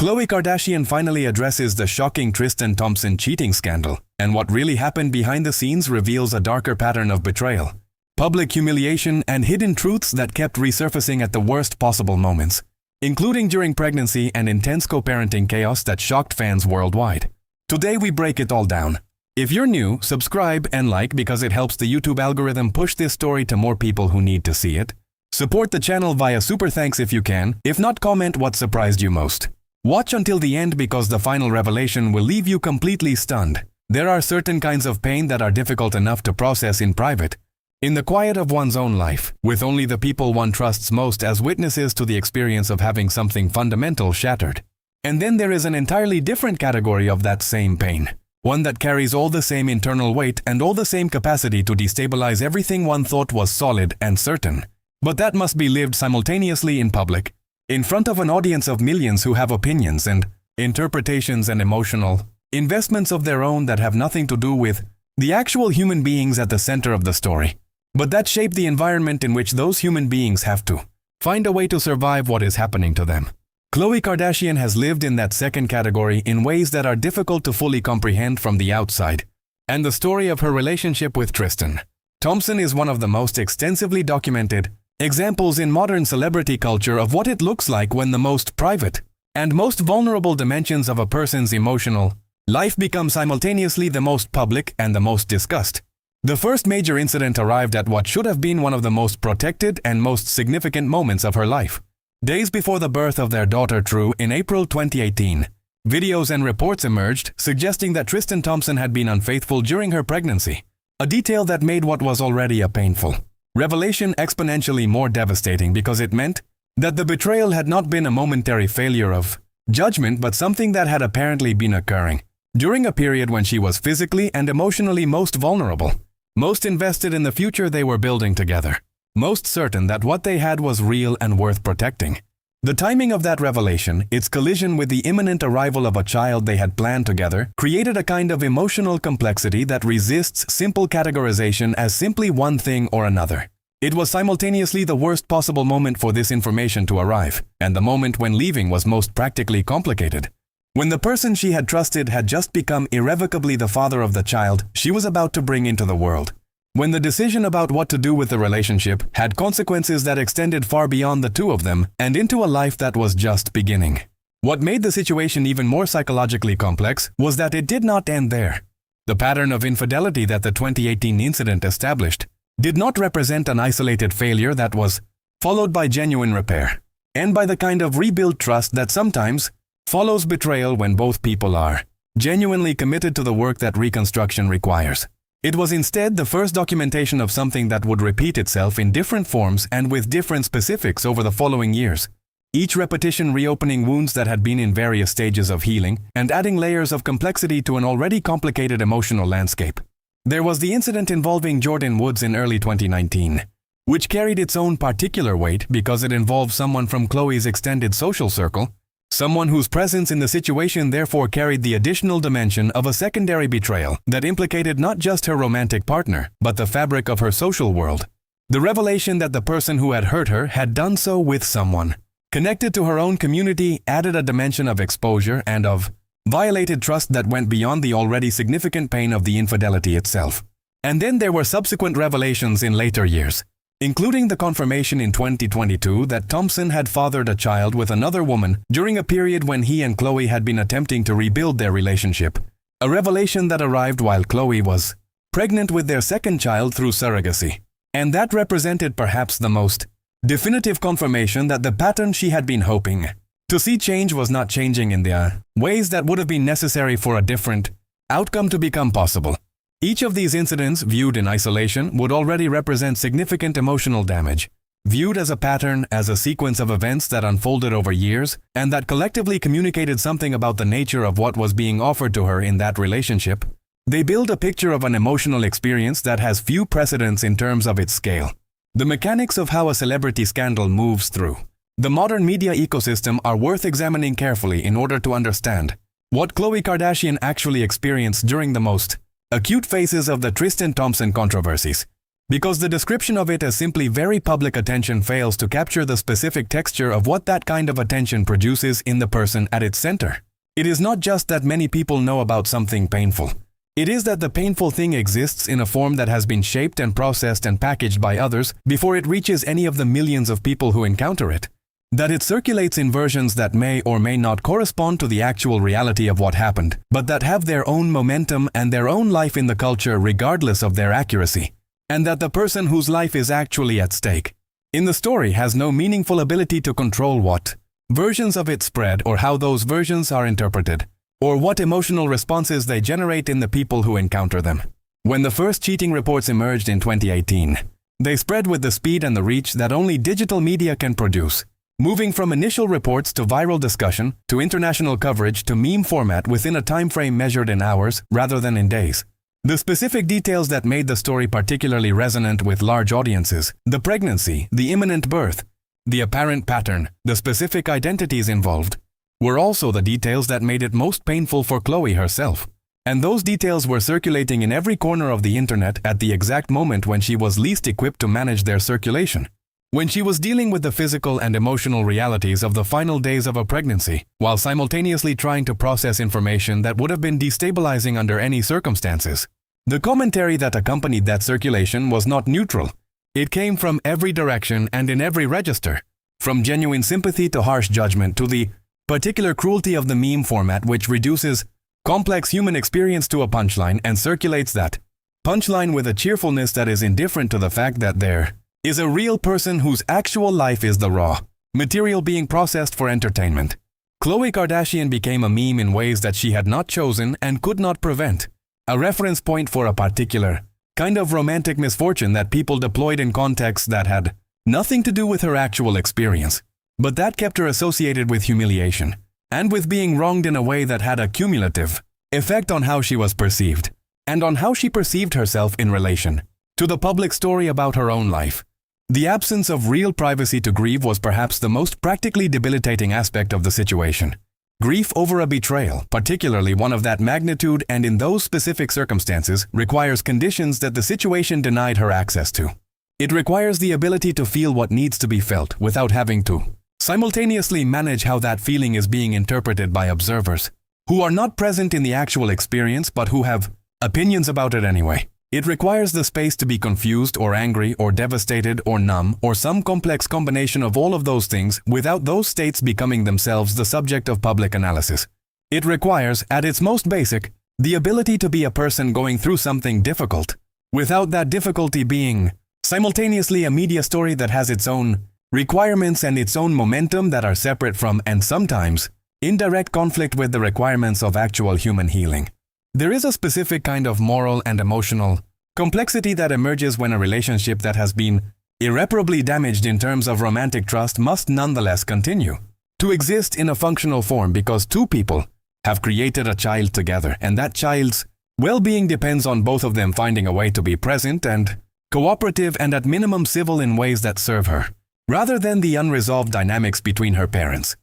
Khloe Kardashian finally addresses the shocking Tristan Thompson cheating scandal, and what really happened behind the scenes reveals a darker pattern of betrayal, public humiliation, and hidden truths that kept resurfacing at the worst possible moments, including during pregnancy and intense co-parenting chaos that shocked fans worldwide. Today we break it all down. If you're new, subscribe and like because it helps the YouTube algorithm push this story to more people who need to see it. Support the channel via super thanks if you can. If not, comment what surprised you most. Watch until the end because the final revelation will leave you completely stunned. There are certain kinds of pain that are difficult enough to process in private, in the quiet of one's own life, with only the people one trusts most as witnesses to the experience of having something fundamental shattered. And then there is an entirely different category of that same pain. One that carries all the same internal weight and all the same capacity to destabilize everything one thought was solid and certain. But that must be lived simultaneously in public, in front of an audience of millions who have opinions and interpretations and emotional investments of their own that have nothing to do with the actual human beings at the center of the story, but that shape the environment in which those human beings have to find a way to survive what is happening to them. Khloe Kardashian has lived in that second category in ways that are difficult to fully comprehend from the outside, and the story of her relationship with Tristan Thompson is one of the most extensively documented examples in modern celebrity culture of what it looks like when the most private and most vulnerable dimensions of a person's emotional life become simultaneously the most public and the most discussed. The first major incident arrived at what should have been one of the most protected and most significant moments of her life. Days before the birth of their daughter True in April 2018, videos and reports emerged suggesting that Tristan Thompson had been unfaithful during her pregnancy, a detail that made what was already a painful revelation exponentially more devastating because it meant that the betrayal had not been a momentary failure of judgment but something that had apparently been occurring during a period when she was physically and emotionally most vulnerable, most invested in the future they were building together, most certain that what they had was real and worth protecting. The timing of that revelation, its collision with the imminent arrival of a child they had planned together, created a kind of emotional complexity that resists simple categorization as simply one thing or another. It was simultaneously the worst possible moment for this information to arrive, and the moment when leaving was most practically complicated. When the person she had trusted had just become irrevocably the father of the child she was about to bring into the world. When the decision about what to do with the relationship had consequences that extended far beyond the two of them and into a life that was just beginning. What made the situation even more psychologically complex was that it did not end there. The pattern of infidelity that the 2018 incident established did not represent an isolated failure that was followed by genuine repair, and by the kind of rebuilt trust that sometimes follows betrayal when both people are genuinely committed to the work that reconstruction requires. It was instead the first documentation of something that would repeat itself in different forms and with different specifics over the following years, each repetition reopening wounds that had been in various stages of healing and adding layers of complexity to an already complicated emotional landscape. There was the incident involving Jordyn Woods in early 2019, which carried its own particular weight because it involved someone from Khloe's extended social circle, someone whose presence in the situation therefore carried the additional dimension of a secondary betrayal that implicated not just her romantic partner, but the fabric of her social world. The revelation that the person who had hurt her had done so with someone connected to her own community added a dimension of exposure and of violated trust that went beyond the already significant pain of the infidelity itself. And then there were subsequent revelations in later years, including the confirmation in 2022 that Thompson had fathered a child with another woman during a period when he and Khloe had been attempting to rebuild their relationship, a revelation that arrived while Khloe was pregnant with their second child through surrogacy. And that represented perhaps the most definitive confirmation that the pattern she had been hoping to see change was not changing in the ways that would have been necessary for a different outcome to become possible. Each of these incidents, viewed in isolation, would already represent significant emotional damage. Viewed as a pattern, as a sequence of events that unfolded over years, and that collectively communicated something about the nature of what was being offered to her in that relationship, they build a picture of an emotional experience that has few precedents in terms of its scale. The mechanics of how a celebrity scandal moves through the modern media ecosystem are worth examining carefully in order to understand what Khloe Kardashian actually experienced during the most acute phases of the Tristan Thompson controversies. because the description of it as simply very public attention fails to capture the specific texture of what that kind of attention produces in the person at its center. It is not just that many people know about something painful. It is that the painful thing exists in a form that has been shaped and processed and packaged by others before it reaches any of the millions of people who encounter it. That it circulates in versions that may or may not correspond to the actual reality of what happened, but that have their own momentum and their own life in the culture regardless of their accuracy. And that the person whose life is actually at stake in the story has no meaningful ability to control what versions of it spread or how those versions are interpreted, or what emotional responses they generate in the people who encounter them. When the first cheating reports emerged in 2018, they spread with the speed and the reach that only digital media can produce, moving from initial reports to viral discussion to international coverage to meme format within a time frame measured in hours rather than in days. The specific details that made the story particularly resonant with large audiences, the pregnancy, the imminent birth, the apparent pattern, the specific identities involved, were also the details that made it most painful for Khloe herself. And those details were circulating in every corner of the internet at the exact moment when she was least equipped to manage their circulation. When she was dealing with the physical and emotional realities of the final days of a pregnancy, while simultaneously trying to process information that would have been destabilizing under any circumstances. The commentary that accompanied that circulation was not neutral. It came from every direction and in every register, from genuine sympathy to harsh judgment to the particular cruelty of the meme format, which reduces complex human experience to a punchline and circulates that punchline with a cheerfulness that is indifferent to the fact that there is a real person whose actual life is the raw material being processed for entertainment. Khloe Kardashian became a meme in ways that she had not chosen and could not prevent, a reference point for a particular kind of romantic misfortune that people deployed in contexts that had nothing to do with her actual experience, but that kept her associated with humiliation and with being wronged in a way that had a cumulative effect on how she was perceived and on how she perceived herself in relation to the public story about her own life. The absence of real privacy to grieve was perhaps the most practically debilitating aspect of the situation. Grief over a betrayal, particularly one of that magnitude and in those specific circumstances, requires conditions that the situation denied her access to. It requires the ability to feel what needs to be felt without having to simultaneously manage how that feeling is being interpreted by observers, who are not present in the actual experience but who have opinions about it anyway. It requires the space to be confused or angry or devastated or numb or some complex combination of all of those things without those states becoming themselves the subject of public analysis. It requires, at its most basic, the ability to be a person going through something difficult, without that difficulty being simultaneously a media story that has its own requirements and its own momentum that are separate from and sometimes in direct conflict with the requirements of actual human healing. There is a specific kind of moral and emotional complexity that emerges when a relationship that has been irreparably damaged in terms of romantic trust must nonetheless continue to exist in a functional form because two people have created a child together, and that child's well-being depends on both of them finding a way to be present and cooperative and at minimum civil in ways that serve her, rather than the unresolved dynamics between her parents.